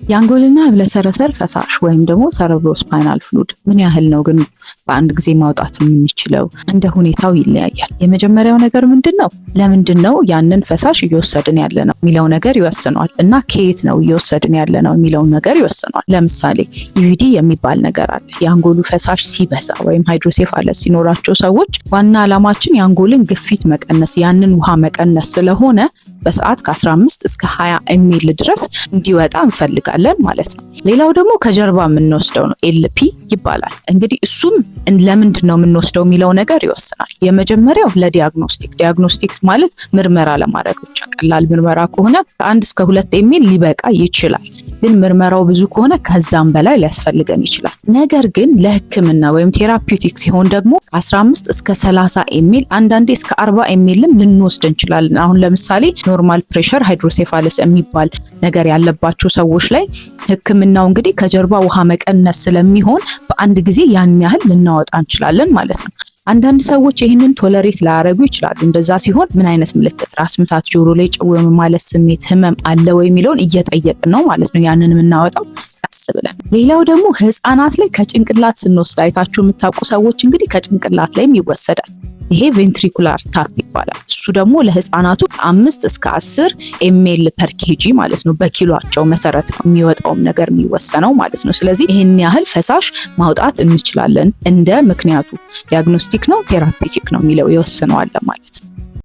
የአንጎልና ህብለሰረሰር ፈሳሽ ወይም ደግሞ ሰረብሮስፓይናል ፍሉድ ምን ያህል ነው ግን በአንድ ጊዜ ማውጣት የምንችለው? እንደ ሁኔታው ይለያያል። የመጀመሪያው ነገር ምንድነው? ለምንድነው ያንን ፈሳሽ እየወሰድን ያለ ነው የሚለው ነገር ይወስነዋል። እና ከየት ነው እየወሰድን ያለ ነው የሚለው ነገር ይወስነዋል። ለምሳሌ ኢቪዲ የሚባል ነገር አለ። የአንጎሉ ፈሳሽ ሲበዛ ወይም ሃይድሮሴፋለስ ሲኖራቸው ሰዎች ዋና ዓላማችን የአንጎልን ግፊት መቀነስ፣ ያንን ውሃ መቀነስ ስለሆነ በሰዓት ከ15 እስከ 20 ኤምኤል ድረስ እንዲወጣ እንፈልጋለን ማለት ነው። ሌላው ደግሞ ከጀርባ የምንወስደው ነው፣ ኤልፒ ይባላል። እንግዲህ እሱም ለምንድን ነው የምንወስደው የሚለው ነገር ይወስናል። የመጀመሪያው ዲያግኖስቲክስ ማለት ምርመራ ለማድረግ ብቻ። ቀላል ምርመራ ከሆነ ከ1 እስከ 2 ኤምኤል ሊበቃ ይችላል። ግን ምርመራው ብዙ ከሆነ ከዛም በላይ ሊያስፈልገን ይችላል። ነገር ግን ለህክምና ወይም ቴራፒውቲክ ሲሆን ደግሞ 15 እስከ 30 ኤምኤል አንዳንዴ እስከ 40 ኤምኤልም ልንወስድ እንችላለን። አሁን ለምሳሌ ኖርማል ፕሬሸር ሃይድሮሴፋለስ የሚባል ነገር ያለባቸው ሰዎች ላይ ህክምናው እንግዲህ ከጀርባ ውሃ መቀነስ ስለሚሆን በአንድ ጊዜ ያን ያህል ልናወጣ እንችላለን ማለት ነው። አንዳንድ ሰዎች ይህንን ቶለሬት ላያደርጉ ይችላሉ። እንደዛ ሲሆን ምን አይነት ምልክት፣ ራስ ምታት፣ ጆሮ ላይ ጭው ማለት ስሜት፣ ህመም አለ ወይ የሚለውን እየጠየቅን ነው ማለት ነው ያንን የምናወጣው ቀስ ብለን። ሌላው ደግሞ ህፃናት ላይ ከጭንቅላት ስንወስድ አይታችሁ የምታውቁ ሰዎች እንግዲህ ከጭንቅላት ላይም ይወሰዳል። ይሄ ቬንትሪኩላር ታፕ ይባላል። እሱ ደግሞ ለህፃናቱ 5 እስከ 10 ኤምኤል ፐር ኬጂ ማለት ነው። በኪሏቸው መሰረት ነው የሚወጣውም ነገር የሚወሰነው ማለት ነው። ስለዚህ ይህን ያህል ፈሳሽ ማውጣት እንችላለን። እንደ ምክንያቱ ዲያግኖስቲክ ነው ቴራፒውቲክ ነው የሚለው ይወስነዋል ማለት ነው።